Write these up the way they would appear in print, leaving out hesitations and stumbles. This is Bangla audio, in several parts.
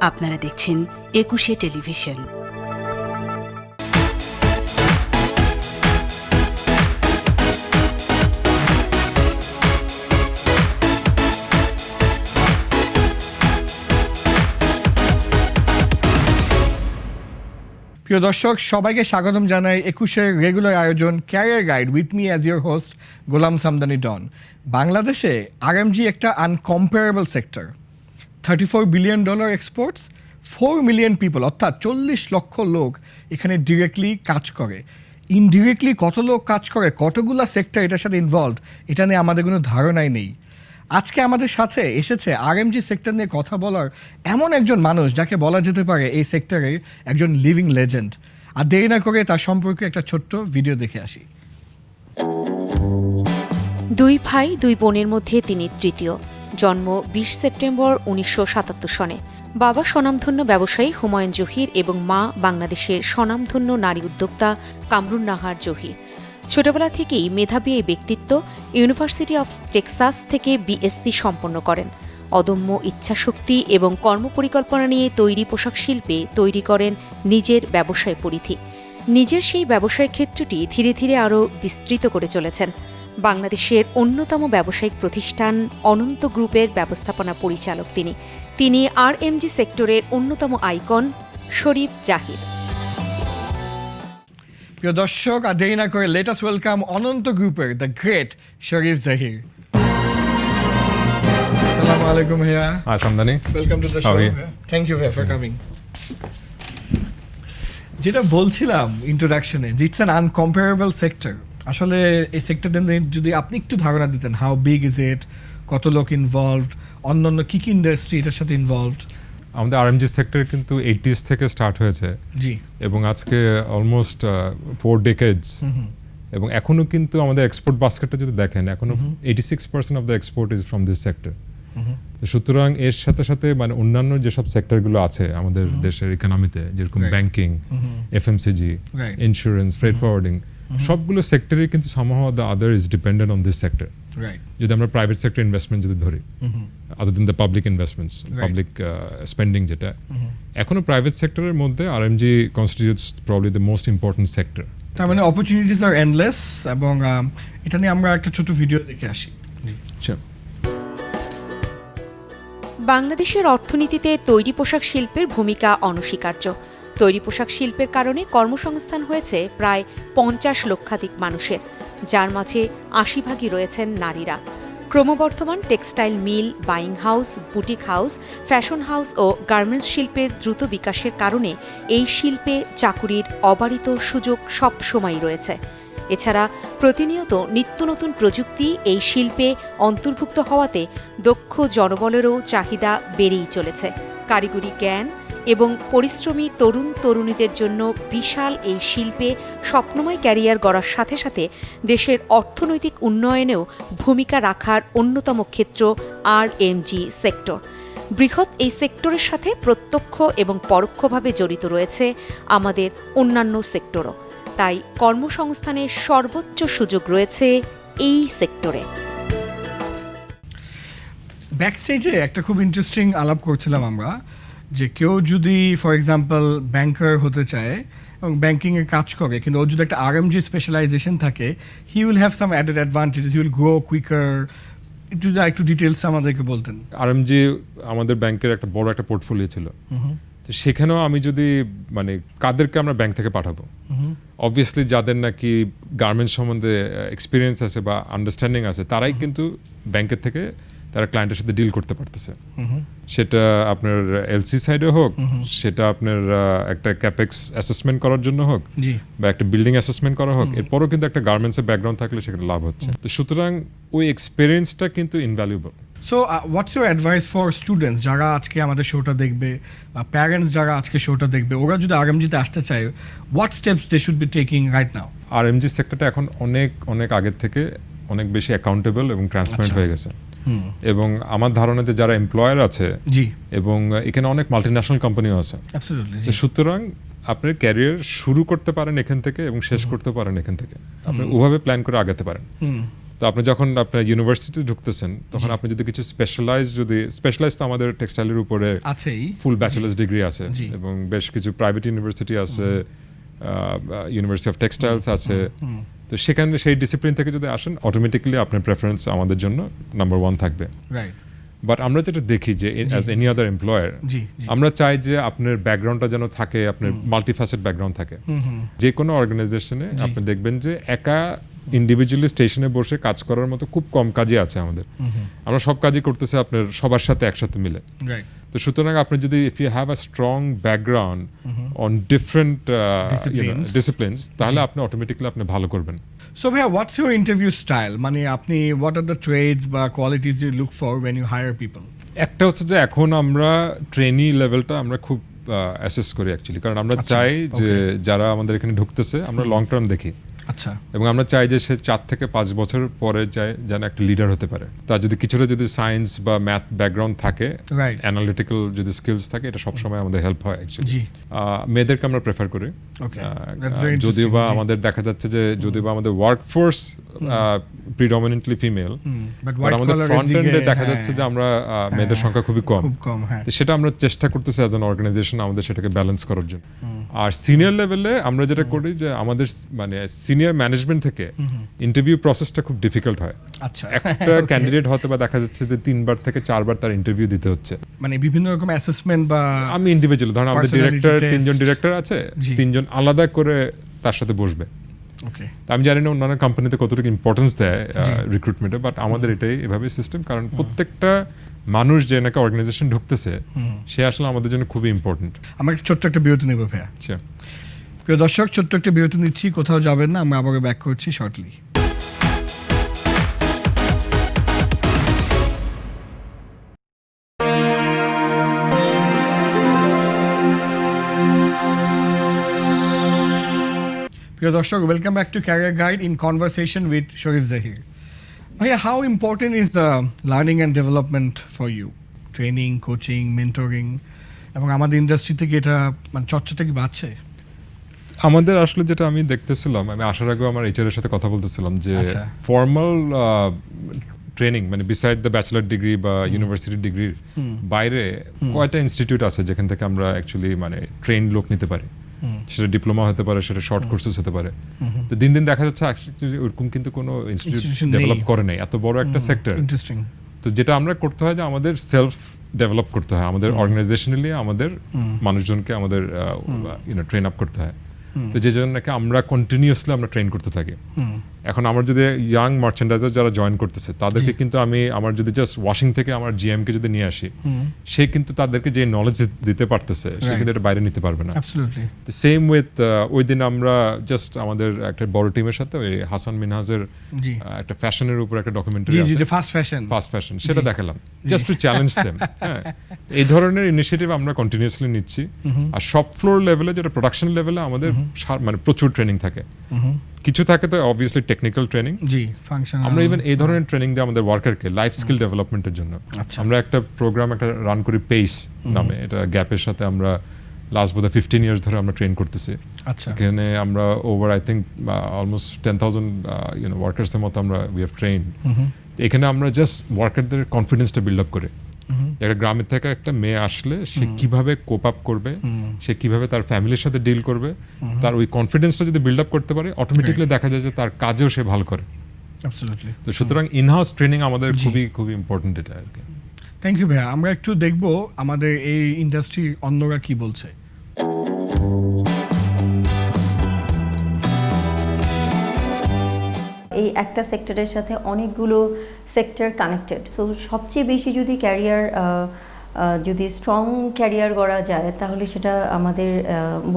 আপনারা দেখছেন একুশে টেলিভিশন। প্রিয় দর্শক, সবাইকে স্বাগতম জানাই একুশের রেগুলার আয়োজন career guide with me as your host Golam Samdani Don. বাংলাদেশে আরএমজি একটা incomparable sector. $34 billion exports, 4 million people, অর্থাৎ 40 লক্ষ লোক এখানে ডিরেক্টলি কাজ করে। ইনডিরেক্টলি কত লোক কাজ করে, কতগুলো সেক্টর এটার সাথে ইনভলভড, এটা নিয়ে আমাদের কোনো ধারণাই নেই। আজকে আমাদের সাথে এসেছে আরএমজি সেক্টর নিয়ে কথা বলার এমন একজন মানুষ যাকে বলা যেতে পারে এই সেক্টরে একজন লিভিং লেজেন্ড। আর দেরি না করে তার সম্পর্কে একটা ছোট্ট ভিডিও দেখে আসি। দুই ভাই দুই বোনের মধ্যে তিনি তৃতীয়। জন্ম 20 সেপ্টেম্বর 1977 সনে। বাবা স্বনামধন্য ব্যবসায়ী হুমায়ুন জহির এবং মা বাংলাদেশের স্বনামধন্য নারী উদ্যোক্তা কামরুন নাহার জহির। ছোটবেলা থেকেই মেধাবী এই ব্যক্তিত্ব ইউনিভার্সিটি অফ টেক্সাস থেকে বিএসসি সম্পন্ন করেন। অদম্য ইচ্ছাশক্তি এবং কর্মপরিকল্পনা নিয়ে তৈরি পোশাক শিল্পে তৈরি করেন নিজের ব্যবসায় পরিধি। নিজের সেই ব্যবসায় ক্ষেত্রটি ধীরে ধীরে আরও বিস্তৃত করে চলেছেন। বাংলাদেশের অন্যতম ব্যবসায়িক প্রতিষ্ঠান অনন্ত গ্রুপের ব্যবস্থাপনা পরিচালক তিনি আরএমজি সেক্টরের অন্যতম আইকন শরীফ জাহির। প্রিয় দর্শক, আর দেরি না করে লেট আস ওয়েলকাম অনন্ত গ্রুপের দ্য গ্রেট শরীফ জাহির। আসসালামু আলাইকুম ভাইয়া। Hi Samdani. Welcome to the show. Thank you for coming. যেটা বলছিলাম ইন্ট্রোডাকশনে, যে ইটস অ্যান আনকম্পারেবল সেক্টর। আসলে এই সেক্টরটা নিয়ে যদি আপনি একটু ধারণা দিতেন, হাউ বিগ ইজ ইট, কত লোক ইনভলভড, অন্যান্য কী কী ইন্ডাস্ট্রি এটার সাথে ইনভলভড? আমাদের আরএমজি সেক্টর কিন্তু 80s থেকে স্টার্ট হয়েছে জি, এবং আজকে অলমোস্ট 4 ডেকেডস, এবং এখনো কিন্তু আমাদের এক্সপোর্ট বাস্কেটটা যদি দেখেন, এখনো 86% of the export is from this sector. সুতরাং এর সাথে সাথে মানে অন্যান্য যেসব সেক্টরগুলো আছে আমাদের দেশের ইকোনমিতে, যেরকম banking, FMCG, insurance, freight forwarding, সবগুলো সেক্টরই কিন্তু somehow the other is dependent on this sector. যদি আমরা প্রাইভেট সেক্টর ইনভেস্টমেন্ট যদি ধরি, other then the public investments, public spending, যেটা এখনো প্রাইভেট সেক্টরের মধ্যে RMG constitutes probably the most important sector. তার মানে অপরচুনিটিস আর এন্ডলেস। এবং এটা নিয়ে আমরা একটা ছোট ভিডিও দেখে আসি। বাংলাদেশের অর্থনীতিতে তৈরি পোশাক শিল্পের ভূমিকা অনস্বীকার্য। তৈরি পোশাক শিল্পের কারণে কর্মসংস্থান হয়েছে প্রায় 50 লক্ষাধিক মানুষের, যার মাঝে 80% রয়েছেন নারীরা। ক্রমবর্ধমান textile mill, buying house, boutique house, fashion house ও গার্মেন্টস শিল্পের দ্রুত বিকাশের কারণে এই শিল্পে চাকুরির অবারিত সুযোগ সব সময়ই রয়েছে। এছাড়া প্রতিনিয়ত নিত্য নতুন প্রযুক্তি এই শিল্পে অন্তর্ভুক্ত হওয়াতে দক্ষ জনবলেরও চাহিদা বেড়েই চলেছে। কারিগরি জ্ঞান এবং পরিশ্রমী তরুণ তরুণীদের জন্য বিশাল এই শিল্পে স্বপ্নময় ক্যারিয়ার গড়ার সাথে সাথে দেশের অর্থনৈতিক উন্নয়নেও ভূমিকা রাখার অন্যতম ক্ষেত্র আরএমজি সেক্টর। বৃহৎ এই সেক্টরের সাথে প্রত্যক্ষ এবং পরোক্ষভাবে জড়িত রয়েছে আমাদের অন্যান্য সেক্টরও। তাই কর্মসংস্থানের সর্বোচ্চ সুযোগ রয়েছে এই সেক্টরে। ব্যাকস্টেজে একটা খুব ইন্টারেস্টিং আলাপ করছিলাম আমরা, যে কেউ যদি ফর এক্সাম্পল ব্যাংকার হতে চায় এবং ব্যাংকিংয়ে কাজ করে, কিন্তু ওর যদি একটা আরএমজি স্পেশালাইজেশন থাকে, he will have some added advantages, he will grow quicker. একটু ডিটেলস আমাদেরকে বলতেন। আরএমজি আমাদের ব্যাংকের একটা বড় একটা পোর্টফোলিও ছিল, তো সেখানেও আমি যদি মানে কাদেরকে আমরা ব্যাংক থেকে পাঠাবো, অবভিয়াসলি যাদের নাকি গার্মেন্টস সম্বন্ধে এক্সপিরিয়েন্স আছে বা আন্ডারস্ট্যান্ডিং আছে, তারাই কিন্তু ব্যাংকের থেকে তারা ক্লায়েন্টের সাথে ডিল করতে পারতেছে। সেটা আপনার এলসি সাইডে হোক, সেটা আপনার একটা ক্যাপেক্স অ্যাসেসমেন্ট করার জন্য হোক, বা একটা বিল্ডিং অ্যাসেসমেন্ট করা হোক, এরপরও কিন্তু একটা গার্মেন্টসের ব্যাকগ্রাউন্ড থাকলে সেখানে লাভ হচ্ছে। তো সুতরাং ওই এক্সপিরিয়েন্সটা কিন্তু invaluable. So what's your advice for students যারা আজকে আমাদের শোটা দেখবে, বা প্যারেন্টস যারা আজকে শোটা দেখবে, ওরা যদি আরএমজিতে আসতে চায়, what steps they should be taking right now? RMG সেক্টরটা এখন অনেক অনেক আগের থেকে অনেক বেশি অ্যাকাউন্টেবল এবং ট্রান্সপারেন্ট হয়ে গেছে। এবং আমার ধারণা যে যারা এমপ্লয়ার আছে, এবং এখানে অনেক মাল্টিন্যাশনাল কোম্পানিও আছে, সুতরাং আপনার ক্যারিয়ার শুরু করতে পারেন এখান থেকে এবং শেষ করতে পারেন এখান থেকে। আপনি ওভাবে প্ল্যান করে আগাতে পারেন। তো আপনি যখন আপনার ইউনিভার্সিটি ঢুকতেছেন তখন আপনি যদি কিছু স্পেশালাইজ তো আমাদের টেক্সটাইলের উপরে আছেই ফুল ব্যাচেলার্স ডিগ্রি আছে জি। এবং বেশ কিছু প্রাইভেট ইউনিভার্সিটি আছে, ইউনিভার্সিটি অফ টেক্সটাইলস আছে। তো সেখানে সেই ডিসিপ্লিন থেকে যদি আসেন অটোমেটিক্যালি আপনার প্রেফারেন্স আমাদের জন্য নাম্বার 1 থাকবে। রাইট বাট আমরা যেটা দেখি যে অ্যাজ এনি আদার এমপ্লয়ার জি জি আমরা চাই যে আপনার ব্যাকগ্রাউন্ডটা যেন থাকে, আপনার মাল্টিফ্যাসেট ব্যাকগ্রাউন্ড থাকে। যে কোনো অর্গানাইজেশনে আপনি দেখবেন যে একা ইন্ডিভিজুয়ালি স্টেশনে বসে কাজ করার মতো খুব কম কাজই আছে আমাদের। আমরা সব কাজই করতেছি আপনার সবার সাথে একসাথে মিলে। রাইট তো সুতরাং আপনি যদি if you have a strong background on different disciplines তাহলে আপনি অটোমেটিক্যালি আপনি ভালো করবেন। So Bhaiya, what's your interview style? মানে আপনি what are the trades বা qualities you look for when you hire people? একটা হচ্ছে যে এখন আমরা ট্রেনি লেভেলটা আমরা খুব অ্যাসেস করি অ্যাকচুয়ালি, কারণ আমরা চাই যে যারা আমাদের এখানে ঢুকতেছে আমরা লং টার্ম দেখি আচ্ছা এবং আমরা চাই যে সে 4 থেকে 5 বছর পরে যায় যেন একটা লিডার হতে পারে। তার যদি কিছুটা যদি সায়েন্স বা ম্যাথ ব্যাকগ্রাউন্ড থাকে, Right. অ্যানালিটিক্যাল যদি স্কিলস থাকে, এটা সবসময় আমাদের হেল্প হয় অ্যাকচুয়ালি। জি মেয়েদেরকে আমরা প্রেফার করি। Okay. That's very যদিও বা interesting, জি। আমাদের দেখা যাচ্ছে যে যদিও বা আমাদের workforce predominantly female, but but আমাদের ফ্রন্ট এন্ডে দেখা হ্যাঁ। যাচ্ছে যে আমরা মেয়েদের সংখ্যা খুবই কম। খুব কম হ্যাঁ তো সেটা আমরা চেষ্টা করতেছি অ্যাজ অ্যান অর্গানাইজেশন আমাদের সেটাকে ব্যালেন্স করার জন্য। আর সিনিয়র লেভেলে আমরা যেটা করি যে আমাদের মানে সিনিয়র ম্যানেজমেন্ট থেকে ইন্টারভিউ প্রসেসটা খুব ডিফিকাল্ট হয়। আচ্ছা একটা ক্যান্ডিডেট হয়তো বা দেখা যাচ্ছে যে 3বার থেকে 4বার তার ইন্টারভিউ দিতে হচ্ছে। মানে বিভিন্ন রকম অ্যাসেসমেন্ট বা আমি ইন্ডিভিজুয়াল ধরুন আমাদের Personality ডিরেক্টর test. 3জন ডিরেক্টর আছে, জি। 3জন আলাদা করে তার সাথে বসবে। ওকে তা আমি জানি না অন্যান্য কোম্পানিতে কতটুকু ইম্পর্টেন্স দেয় রিক্রুটমেন্টে, বাট আমাদের এটাই এভাবে সিস্টেম, কারণ প্রত্যেকটা মানুষ যে নাকি অর্গানাইজেশন ঢুকতেছে সে আসলে আমাদের জন্য খুবই ইম্পর্টেন্ট। আমরা একটা ছোট্ট একটা বিরতি নেব ভাইয়া। আচ্ছা, প্রিয় দর্শক, ছোট্ট একটা বিরতি নিচ্ছি, কোথাও যাবেন না, আমরা আবার ব্যাক করছি শর্টলি। প্রিয় দর্শক, welcome back to career guide in conversation with Sharif Zahir. ভাইয়া, how important is the learning and development for you? Training, coaching, mentoring, এবং আমাদের ইন্ডাস্ট্রি থেকে এটা মানে চর্চাটা কি বাড়ছে? আমাদের আসলে যেটা আমি দেখতেছিলাম, আমি আসার আগেও আমার এইচআর এর সাথে কথা বলতেছিলাম যে আচ্ছা। ফর্মাল ট্রেনিং মানে বিসাইড দ্য ব্যাচেলার ডিগ্রি বা ইউনিভার্সিটি ডিগ্রির বাইরে কয়টা ইনস্টিটিউট আছে যেখান থেকে আমরা অ্যাকচুয়ালি মানে ট্রেন লোক নিতে পারি। সেটা ডিপ্লোমা হতে পারে, সেটা শর্ট কোর্সেস হতে পারে। তো দিন দিন দেখা যাচ্ছে actually ওরকম কিন্তু কোনো ইনস্টিটিউট Institution নেই। ডেভেলপ করে নাই, এত বড় একটা সেক্টর। ইন্টারেস্টিং। তো যেটা আমরা করতে হয় যে আমাদের সেলফ ডেভেলপ করতে হয়, আমাদের অর্গানাইজেশনালি আমাদের মানুষজনকে আমাদের ট্রেন আপ করতে হয়। তো যে জন্য নাকি আমরা কন্টিনিউয়াসলি আমরা ট্রেন করতে থাকি। এখন আমার যদি ইয়াং মার্চেন্ডাইজার যারা জয়েন করতেছে তাদেরকে কিন্তু আমি আমার যদি জাস্ট ওয়াশিং থেকে আমার জিএমকে যদি নিয়ে আসি, সে কিন্তু তাদেরকে যে নলেজ দিতে পারতেছে সে কিন্তু এটা বাইরে নিতে পারবে না। অ্যাবসলিউটলি। সেম উইথ ওই দিন আমরা জাস্ট আমাদের একটা বড় টিমের সাথে ওই হাসান মিনহাজের জি একটা ফ্যাশনের উপর একটা ডকুমেন্টারি জি জি আছে, ফাস্ট ফ্যাশন। ফাস্ট ফ্যাশন, সেটা দেখালাম জাস্ট টু চ্যালেঞ্জ দেম। হ্যাঁ, এই ধরনের ইনিশিয়েটিভ আমরা কন্টিনিউয়াসলি নিচ্ছি। আর সব ফ্লোর লেভেলে যেটা প্রোডাকশন লেভেলে আমাদের মানে প্রচুর ট্রেনিং থাকে। কিছু থাকে তো অবভিয়াসলি টেকনিক্যাল ট্রেনিং, জি ফাংশনাল। আমরা ইভেন এই ধরনের ট্রেনিং দিই আমাদের ওয়ার্কারকে লাইফ স্কিল ডেভেলপমেন্টের জন্য। আচ্ছা। আমরা একটা প্রোগ্রাম একটা রান করি পেস নামে, এটা গ্যাপের সাথে আমরা লাস্ট বোধহয় 15 ইয়ার্স ধরে আমরা ট্রেন করতেছি। আচ্ছা এখানে আমরা ওভার আই থিঙ্ক অলমোস্ট 10,000 ওয়ার্কার্সের মতো আমরা উই হ্যাভ ট্রেন। এখানে আমরা জাস্ট ওয়ার্কারদের কনফিডেন্সটা বিল্ড আপ করে, একটা গ্রামের থেকে একটা মেয়ে আসলে সে কিভাবে কোপ আপ করবে, সে কিভাবে তার ফ্যামিলির সাথে ডিল করবে, তার ওই কনফিডেন্সটা যদি বিল্ড আপ করতে পারে অটোমেটিকলি দেখা যায় যে তার কাজেও সে ভালো করে। অ্যাবসলিউটলি। তো সুতরাং ইনহাউস ট্রেনিং আমাদের খুবই খুবই ইম্পর্টেন্ট এটা আর কি। থ্যাংক ইউ ভাইয়া। আমরা একটু দেখবো আমাদের এই ইন্ডাস্ট্রি অন্যরা কি বলছে। এই একটা সেক্টরের সাথে অনেকগুলো সেক্টর কানেক্টেড। সো সবচেয়ে বেশি যদি ক্যারিয়ার যদি স্ট্রং ক্যারিয়ার গড়া যায় তাহলে সেটা আমাদের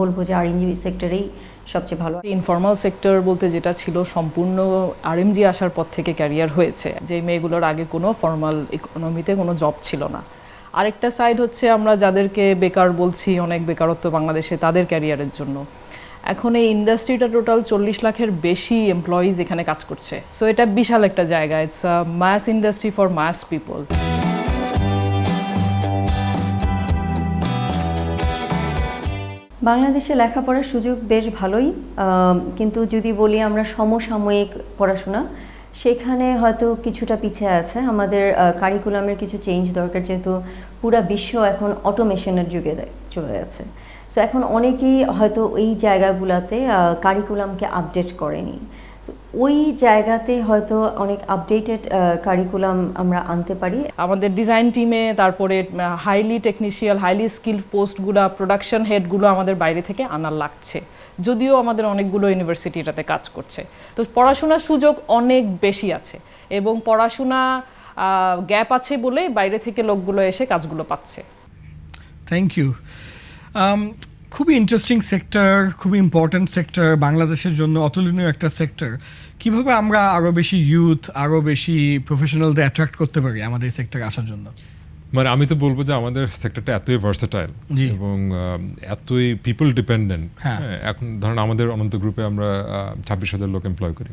বলবো যে আরএমজি সেক্টরেই সবচেয়ে ভালো। ইনফর্মাল সেক্টর বলতে যেটা ছিল সম্পূর্ণ আরএমজি আসার পর থেকে ক্যারিয়ার হয়েছে, যে মেয়েগুলোর আগে কোনো ফর্মাল ইকোনমিতে কোনো জব ছিল না। আরেকটা সাইড হচ্ছে আমরা যাদেরকে বেকার বলছি, অনেক বেকারত্ব বাংলাদেশে, তাদের ক্যারিয়ারের জন্য। এখন এই ইন্ডাস্ট্রিটা টোটাল 40 লাখের বেশি এমপ্লয়িজ এখানে কাজ করছে। সো এটা বিশাল একটা জায়গা, it's a mass industry for mass people. বাংলাদেশে লেখাপড়ার সুযোগ বেশ ভালোই, কিন্তু যদি বলি আমরা সমসাময়িক পড়াশোনা, সেখানে হয়তো কিছুটা পিছিয়ে আছে। আমাদের কারিকুলামের কিছু চেঞ্জ দরকার, যেহেতু পুরা বিশ্ব এখন অটোমেশনের যুগে চলে যাচ্ছে। সো এখন অনেকেই হয়তো এই জায়গাগুলোতে কারিকুলামকে আপডেট করেনি। তো ওই জায়গাতে হয়তো অনেক আপডেটেড কারিকুলাম আমরা আনতে পারি। আমাদের ডিজাইন টিমে তারপরে হাইলি টেকনিশিয়াল হাইলি স্কিল্ড পোস্টগুলো, প্রোডাকশন হেডগুলো আমাদের বাইরে থেকে আনা লাগছে, যদিও আমাদের অনেকগুলো ইউনিভার্সিটি এটাতে কাজ করছে। তো পড়াশোনার সুযোগ অনেক বেশি আছে এবং পড়াশোনা গ্যাপ আছে বলে বাইরে থেকে লোকগুলো এসে কাজগুলো পাচ্ছে। Thank you. খুবই ইন্টারেস্টিং সেক্টর, খুবই ইম্পর্ট্যান্ট সেক্টর, বাংলাদেশের জন্য অতুলনীয় একটা সেক্টর। কিভাবে আমরা আরও বেশি ইউথ, আরও বেশি প্রফেশনালদের অ্যাট্রাক্ট করতে পারি আমাদের এই সেক্টরে আসার জন্য? মানে আমি তো বলবো যে আমাদের সেক্টরটা এতই ভার্সেটাইল জি। এবং এতই পিপল ডিপেন্ডেন্ট। হ্যাঁ। এখন ধরুন আমাদের অনন্ত গ্রুপে আমরা 26,000 লোক এমপ্লয় করি।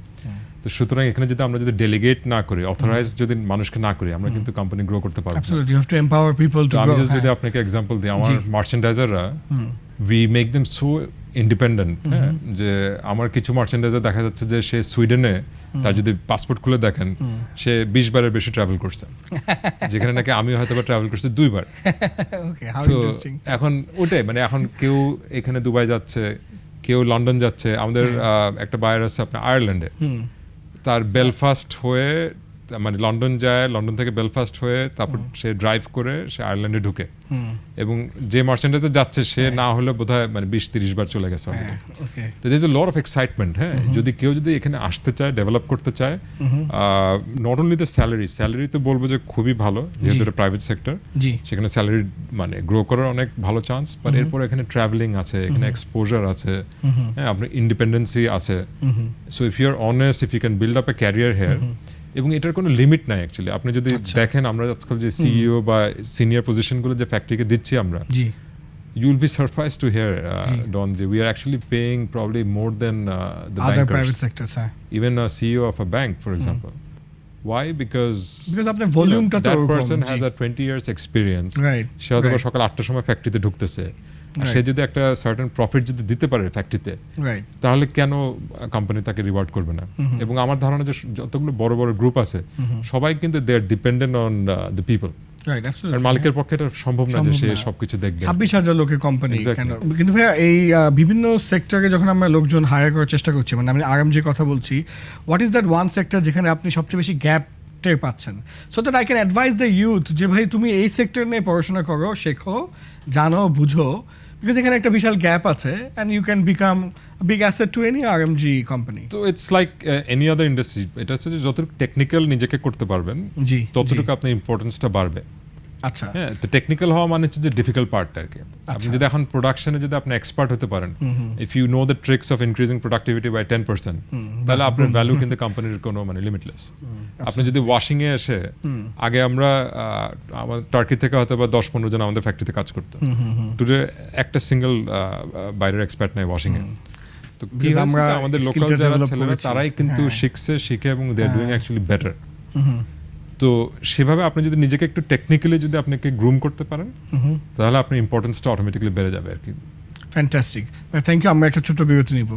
তো সুতরাং এখানে যদি আমরা যদি ডেলিগেট না করি, অথরাইজ যদি মানুষকে না করি, আমরা কিন্তু কোম্পানি গ্রো করতে পারবো না। Absolutely, you have to empower people to তো আমি grow. just যদি আপনাকে এক্সাম্পল দিই, আমার মার্চেন্ডাইজাররা we make them so independent, যে আমার কিছু মার্চেন্ডাইজার দেখা যাচ্ছে যে সে সুইডেনে তার যদি পাসপোর্ট খুলে দেখেন সে 20 বারের বেশি ট্রাভেল করছে, যেখানে নাকি আমি হয়তো বা ট্রাভেল করছি 2 বার। Okay, how So, interesting. এখন ওটাই মানে এখন কেউ এখানে দুবাই যাচ্ছে, কেউ লন্ডন যাচ্ছে। আমাদের একটা বায়ার আছে আপনার আয়ারল্যান্ডে, তার বেলফাস্ট হয়ে মানে লন্ডন যায়, লন্ডন থেকে বেলফাস্ট হয়ে তারপর সে ড্রাইভ করে সে আয়ারল্যান্ডে ঢুকে, এবং যে মার্চেন্ডাইজে যাচ্ছে সে না হলে বোধহয় মানে 20-30 বার চলে গেছে already. Okay. তো there's a lot of excitement, হ্যাঁ। যদি কেউ যদি এখানে আসতে চায়, ডেভেলপ করতে চায়, নট অনলি দ্য স্যালারি তো বলবো যে খুবই ভালো, যেহেতু এটা প্রাইভেট সেক্টর, জি। সেখানে স্যালারি মানে গ্রো করার অনেক ভালো চান্স। বাট এরপর এখানে ট্রাভেলিং আছে, এখানে এক্সপোজার আছে, হ্যাঁ, আপনার ইন্ডিপেন্ডেন্সি আছে। So if you are honest, if you can build up a career here, এবং এটার কোনো লিমিট নাই অ্যাকচুয়ালি। আপনি যদি দেখেন আমরা আজকাল যে সিইও বা সিনিয়র পজিশনগুলো যে ফ্যাক্টরিকে দিচ্ছি আমরা, জি। you will be surprised to hear, Don, we are actually paying probably more than the Other bankers. private sectors, হ্যাঁ। Even a CEO of a bank, for example. Why? Because আপনার ভলিউমটা তো that ওরকম, person has G. a 20 years experience. Right, সে হয়তো right. সকাল 8টার সময় ফ্যাক্টরিতে ঢুকতেছে, আর সে Right. যদি একটা সার্টেন প্রফিট যদি দিতে পারে ফ্যাক্টরিতে, রাইট। তাহলে কেন কোম্পানি তাকে রিওয়ার্ড করবে না? এবং আমার ধারণা যে যতগুলো বড় বড় গ্রুপ আছে সবাই কিন্তু they are dependent on the people. Right, আর মালিকের পক্ষে এটা সম্ভব না যে সে সবকিছু দেখবে। 26,000 লোকের কোম্পানি Exactly. কেন? কিন্তু ভাইয়া এই বিভিন্ন সেক্টরে যখন আমরা লোকজন হায়ার করার চেষ্টা করছি, মানে আমি আরএমজি কথা বলছি, what is that one sector যেখানে আপনি সবচেয়ে বেশি গ্যাপ টের পাচ্ছেন, so that I can advice the youth যে ভাই তুমি এই সেক্টর নিয়ে পড়াশোনা করো, শেখো, জানো, বুঝো, বিকজ এখানে একটা বিশাল গ্যাপ আছে and you can become big asset to any RMG company. তো it's like any other industry. এটা হচ্ছে যে যতটুকু টেকনিক্যাল নিজেকে করতে পারবেন, জি, ততটুকু আপনার ইম্পর্টেন্সটা বাড়বে। আচ্ছা, হ্যাঁ, তো টেকনিক্যাল হওয়া মানে হচ্ছে যে ডিফিকাল্ট পার্টটা আর কি। আপনি যদি এখন প্রোডাকশনে যদি আপনি এক্সপার্ট হতে পারেন, if you know the tricks of increasing productivity by 10%, তাহলে আপনার ভ্যালু কিন্তু কোম্পানির কোনো মানে লিমিটলেস। আপনি যদি ওয়াশিং এ এসে, আগে আমরা আমার টার্কি থেকে হয়তো বা 10-15 জন আমাদের ফ্যাক্টরিতে কাজ করতো, টুডে একটা সিঙ্গেল বাইরের এক্সপার্ট নাই ওয়াশিং এ। তো কি হয়েছে আমরা যে আমাদের লোকাল skillটা যারা develop ছেলেরা করেছি। তারাই কিন্তু শিখে এবং দে আর ডুইং অ্যাকচুয়ালি বেটার। তো সেভাবে আপনি যদি নিজেকে একটু টেকনিক্যালি যদি আপনাকে গ্রুম করতে পারেন, তাহলে আপনার ইম্পর্টেন্সটা অটোমেটিক্যালি বেড়ে যাবে আর কি। Fantastic, thank you. আমরা একটা ছোট্ট বিরতি নিব।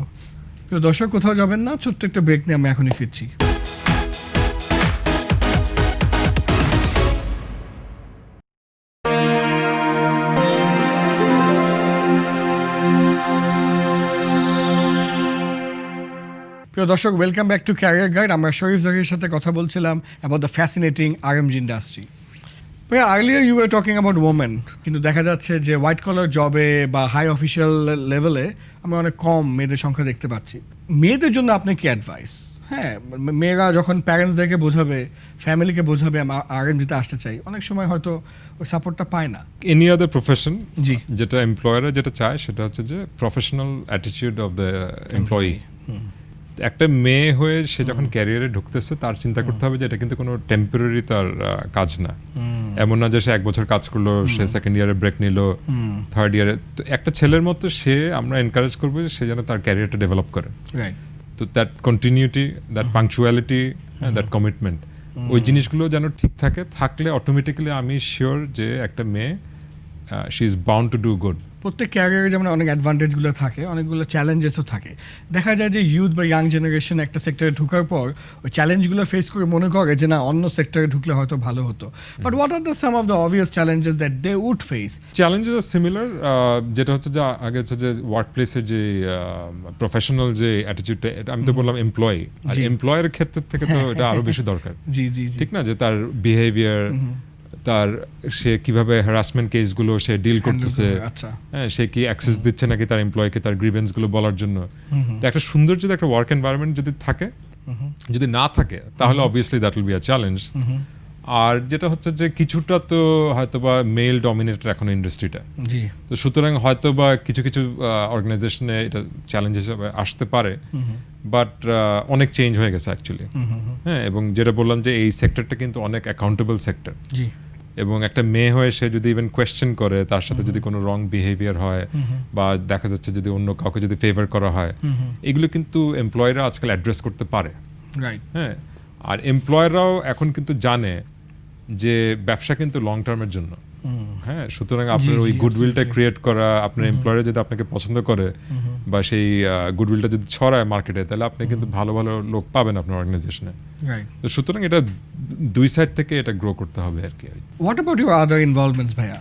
প্রিয় দর্শক, কোথাও যাবেন না, ছোট্ট একটা ব্রেক নিয়ে আমি এখনই ফিরছি। প্রিয় দর্শক, welcome back to career Guide. আমরা শরীফ জাকির সাথে কথা বলছিলাম about the fascinating RMG industry. Earlier you are talking about women, কিন্তু দেখা যাচ্ছে যে হোয়াইট কলার জবে বা হাই অফিসিয়াল লেভেলে আমরা অনেক কম মেয়েদের সংখ্যা দেখতে পাচ্ছি। মেয়েদের জন্য আপনি কি অ্যাডভাইস? হ্যাঁ, মেয়েরা যখন প্যারেন্টসদেরকে বোঝাবে, ফ্যামিলিকে বোঝাবে আরএমজিতে আসতে চাই, অনেক সময় হয়তো ওই সাপোর্টটা পায় না। এনি আদার প্রফেশন, জি। যেটা এমপ্লয়াররা যেটা চায় সেটা হচ্ছে যে professional attitude of the employee. একটা মেয়ে হয়ে সে যখন ক্যারিয়ারে ঢুকতেছে, তার চিন্তা করতে হবে যে এটা কিন্তু কোনো টেম্পোরারি তার কাজ না। এমন না যে সে 1 বছর কাজ করলো, সে সেকেন্ড ইয়ারে ব্রেক নিল, থার্ড ইয়ারে। তো একটা ছেলের মতো সে, আমরা এনকারেজ করবো যে সে যেন তার ক্যারিয়ারটা ডেভেলপ করে। রাইট। তো that continuity, that punctuality, that commitment, ওই জিনিসগুলো যেন ঠিক থাকে। থাকলে অটোমেটিক্যালি আমি শিওর যে একটা মেয়ে she is bound to do good. প্রত্যেক ক্যারিয়ারে যেমন অনেক অ্যাডভান্টেজগুলো থাকে, অনেকগুলো চ্যালেঞ্জেসও থাকে। দেখা যায় যে ইউথ বা ইয়াং জেনারেশন একটা সেক্টরে ঢোকার পর ওই চ্যালেঞ্জগুলো ফেস করে মনে করে যে না অন্য সেক্টরে ঢুকলে হয়তো ভালো হতো। But what are the some of the obvious challenges that they would face? Challenges are similar, যেটা হচ্ছে যে আগে হচ্ছে যে ওয়ার্ক প্লেসের যে প্রফেশনাল যে অ্যাটিটিউডটা, এটা আমি তো বললাম এমপ্লয়ি, আর জি। এমপ্লয়ের ক্ষেত্রে থেকে তো এটা আরো বেশি দরকার। জি জি জি, ঠিক না, যে তার বিহেভিয়ার, তার সে কিভাবে হ্যারাসমেন্ট কেসগুলো সে ডিল করতেছে, আচ্ছা হ্যাঁ, সে কি অ্যাক্সেস দিচ্ছে নাকি তার এমপ্লয়কে তার গ্রিভেন্স গুলো বলার জন্য। তো একটা সুন্দর যদি একটা ওয়ার্ক এনভায়রনমেন্ট যদি থাকে, যদি না থাকে তাহলে obviously that will be a challenge. আর যেটা হচ্ছে যে কিছুটা তো হয়তোবা মেল ডমিনেটেড এখন ইন্ডাস্ট্রিটা, জি তো সুতরাং হয়তোবা কিছু কিছু অর্গানাইজেশনে এটা চ্যালেঞ্জ হিসেবে আসতে পারে, বাট অনেক চেঞ্জ হয়ে গেছে অ্যাকচুয়ালি। হ্যাঁ, এবং যেটা বললাম যে এই সেক্টরটা কিন্তু অনেক অ্যাকাউন্টেবল সেক্টর, জি এবং একটা মেয়ে হয়ে সে যদি ইভেন কোয়েশ্চেন করে, তার সাথে যদি কোনো রং বিহেভিয়ার হয় বা দেখা যাচ্ছে যদি অন্য কাউকে যদি ফেভার করা হয়, এগুলো কিন্তু এমপ্লয়িরা আজকাল অ্যাড্রেস করতে পারে। রাইট, হ্যাঁ, আর এমপ্লয়াররাও এখন কিন্তু জানে যে ব্যবসা কিন্তু লং টার্মের জন্য। হ্যাঁ, সুতরাং আপনার জি, ওই জি, গুডউইলটা absolutely. ক্রিয়েট করা, আপনার এমপ্লয়ার যদি আপনাকে পছন্দ করে বা সেই গুডউইলটা যদি ছড়ায় মার্কেটে, তাহলে আপনি কিন্তু ভালো ভালো লোক পাবেন আপনার অর্গানাইজেশনে। রাইট। তো সুতরাং এটা দুই সাইড থেকে এটা গ্রো করতে হবে আর কি। What about your other involvements, Bhaiya?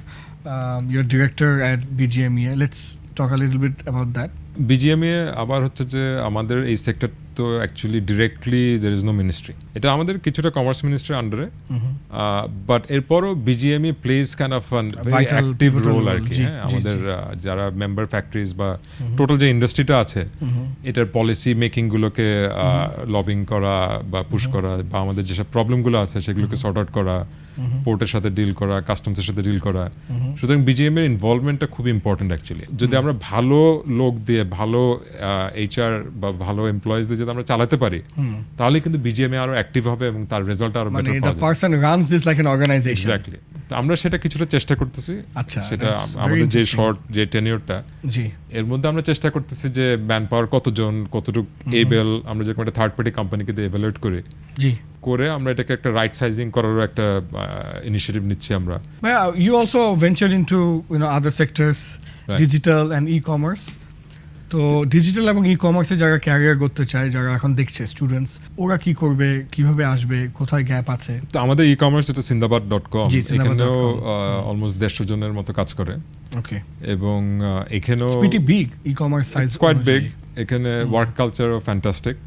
You're director at BGMEA. Let's talk a little bit about that. BGMEA আবার হচ্ছে যে আমাদের এই সেক্টর তো actually directly there is no ministry, এটা আমাদের কিছুটা কমার্স মিনিস্ট্রির আন্ডারে, বাট এরপরও BGMEA plays kind of very Vital, active pivotal role আর role, কি। জি, হ্যাঁ, জি, আমাদের জি। যারা মেম্বার ফ্যাক্টরিজ বা টোটাল যে ইন্ডাস্ট্রিটা আছে, এটার পলিসি মেকিং গুলোকে লবিং করা বা পুশ করা, বা আমাদের যেসব প্রবলেমগুলো আছে সেগুলোকে সর্ট আউট করা, পোর্টের সাথে ডিল করা, কাস্টমসের সাথে ডিল করা। সুতরাং বিজিএম এর ইনভলভমেন্টটা খুব ইম্পর্টেন্ট অ্যাকচুয়ালি। যদি আমরা ভালো লোক দিয়ে, ভালো এইচআর বা ভালো এমপ্লয়িজ দিয়ে যদি আমরা চালাতে পারি, তাহলে কিন্তু বিজিএম আরো অ্যাক্টিভ হবে এবং তার রেজাল্ট আরো মানে বেটার the পাওয়া যাবে। person runs this like an organization. Exactly, তো আমরা সেটা কিছুটা চেষ্টা করতেছি। আচ্ছা, সেটা that's very আমাদের যে interesting. শর্ট যে টেনিয়রটা, জি, এর মধ্যে আমরা চেষ্টা করতেছি যে ম্যান পাওয়ার কতজন, কতটুকু এবেল, আমরা যেরকম একটা থার্ড পার্টি কোম্পানিকে দিয়ে এভালুয়েট করে জি। করে আমরা এটাকে একটা রাইট সাইজিং করারও একটা ইনিশিয়েটিভ নিচ্ছি আমরা। Bhaiya, you also ventured into other sectors, Right. digital and e-commerce. তো ডিজিটাল এবং ই-কমার্সে যারা ক্যারিয়ার করতে চায়, যারা এখন দেখছে স্টুডেন্টস, ওরা কি করবে, কিভাবে আসবে, কোথায় গ্যাপ আছে? তো আমাদের ই কমার্স যেটা সিন্দাবাদ.com, জি, এখানেও sindabaad.com অলমোস্ট 150 জনের মতো কাজ করে, ওকে, এবং এখানেও pretty big e-commerce size. It's quite big. এখানে ওয়ার্ক কালচারও ফ্যান্টাস্টিক,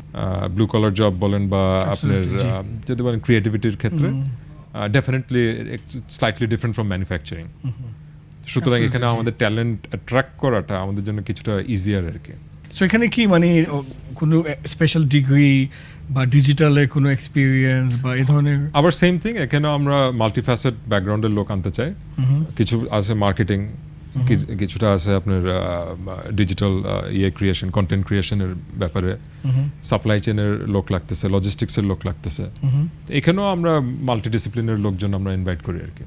ব্লু কলার জব বলেন বা আপনার Absolutely, জি। যদি বলেন ক্রিয়েটিভিটির ক্ষেত্রে, definitely slightly different from manufacturing. সুতরাং Absolutely, এখানে জি। আমাদের ট্যালেন্ট অ্যাট্রাক্ট করাটা আমাদের জন্য কিছুটা ইজিয়ার আর কি। সো এখানে কি মানে কোনো স্পেশাল ডিগ্রি বা ডিজিটালে কোনো এক্সপিরিয়েন্স বা এই ধরনের? আবার সেম থিং, এখানেও আমরা মাল্টিফ্যাসেট ব্যাকগ্রাউন্ডের লোক আনতে চাই। কিছু আছে মার্কেটিং, কিছুটা আছে আপনার ডিজিটাল ক্রিয়েশন, কন্টেন্ট ক্রিয়েশনের ব্যাপারে, সাপ্লাই চেনের লোক লাগতেছে, লজিস্টিক্সের লোক লাগতেছে। এখানেও আমরা মাল্টিডিসিপ্লিনের লোকজন আমরা ইনভাইট করি আর কি।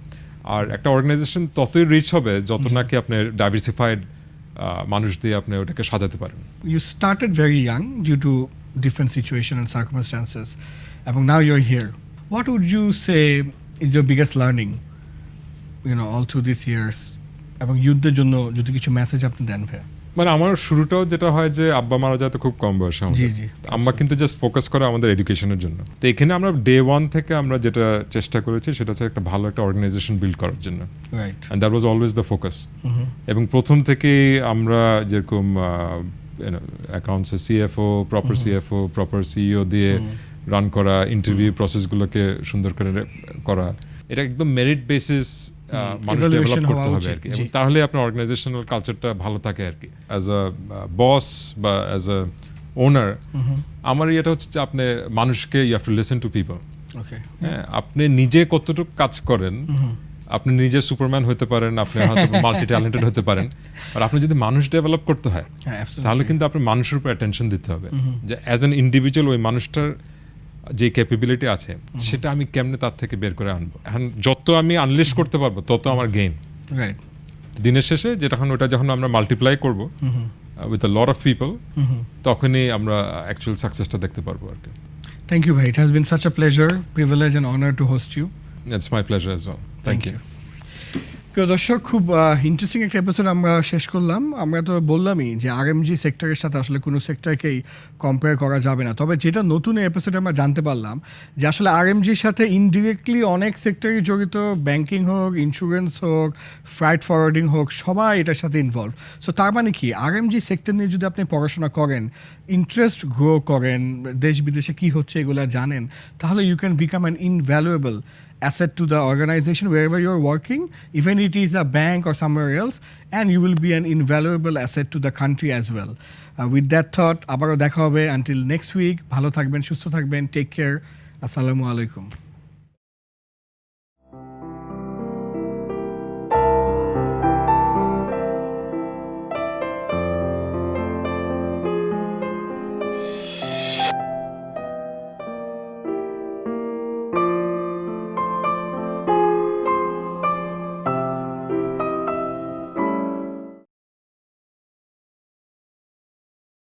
আর একটা অর্গানাইজেশন ততই রিচ হবে যত নাকি আপনার ডাইভার্সিফাইড মানুষ দিয়ে আপনি ওটাকে সাজাতে পারেন। You started very young due to different situation and circumstances, এবং now you're here. What would you say is your biggest learning, all through these years? এবং যুদ্ধের জন্য যদি কিছু মেসেজ আপনি দেন ভাইয়া। মানে আমার শুরুটাও যেটা হয় যে আব্বা মারা যায় তো খুব কম বয়সে আমাদের। জি, জি। আম্মা কিন্তু জাস্ট ফোকাস করে আমাদের এডুকেশনের জন্য। তো এখানে আমরা ডে ওয়ান থেকে আমরা যেটা চেষ্টা করেছি সেটা হচ্ছে একটা ভালো একটা অর্গানাইজেশন বিল্ড করার জন্য, right. And that was always the focus. এবং প্রথম থেকেই আমরা যেরকম অ্যাকাউন্টসে সিএফও, প্রপার সিইও দিয়ে রান করা, ইন্টারভিউ প্রসেসগুলোকে সুন্দর করে করা, এটা একদম মেরিট বেসিস মানুষ Evaluation ডেভেলপ করতে হওয়া হবে আর উচিত, কি, জি। এবং তাহলে আপনার অর্গানাইজেশনাল কালচারটা ভালো থাকে আর কি। অ্যাজ আ বস বা অ্যাজ আ ওনার, আমার এটা হচ্ছে যে আপনি মানুষকে you have to listen to people. Okay, হ্যাঁ, আপনি নিজে কতটুকু কাজ করেন, আপনি নিজে সুপারম্যান হতে পারেন, আপনি হয়তো মাল্টি ট্যালেন্টেড হতে পারেন, আর আপনি যদি মানুষ ডেভেলপ করতে হয় হ্যাঁ, absolutely. তাহলে কিন্তু আপনার মানুষের উপর অ্যাটেনশন দিতে হবে, যে অ্যাজ অ্যান ইন্ডিভিজুয়াল ওই মানুষটার যে ক্যাপাবিলিটি আছে সেটা আমি কেমনে তার থেকে বের করে আনবো। এখন যত আমি আনলিশ করতে পারবো তত আমার গেইন। রাইট। দিনের শেষে ওটা যখন আমরা মাল্টিপ্লাই করবো with a lot of people, তখনই আমরা অ্যাকচুয়াল সাকসেসটা দেখতে পারবো আর কি। Thank you, bhai. It has been such a pleasure, privilege and honor to host you. It's my pleasure as well. Thank you. প্রিয় দর্শক, খুব ইন্টারেস্টিং একটা এপিসোড আমরা শেষ করলাম। আমরা তো বললামই যে আরএমজি সেক্টরের সাথে আসলে কোনো সেক্টরকেই কম্পেয়ার করা যাবে না। তবে যেটা নতুন এপিসোডে আমরা জানতে পারলাম যে আসলে আরএমজির সাথে ইনডিরেক্টলি অনেক সেক্টরই জড়িত, ব্যাংকিং হোক, ইন্স্যুরেন্স হোক, ফ্রাইট ফরওয়ার্ডিং হোক, সবাই এটার সাথে ইনভলভ। সো তার মানে কি, আরএমজি সেক্টর নিয়ে যদি আপনি পড়াশোনা করেন, ইন্টারেস্ট গ্রো করেন, দেশ বিদেশে কী হচ্ছে এগুলো জানেন, তাহলে you can become an invaluable asset to the organization wherever you're working, even it is a bank or somewhere else, and you will be an invaluable asset to the country as well. With that thought, আবারও দেখা হবে। Until next week, ভালো থাকবেন, সুস্থ থাকবেন, take care. Assalamu alaikum.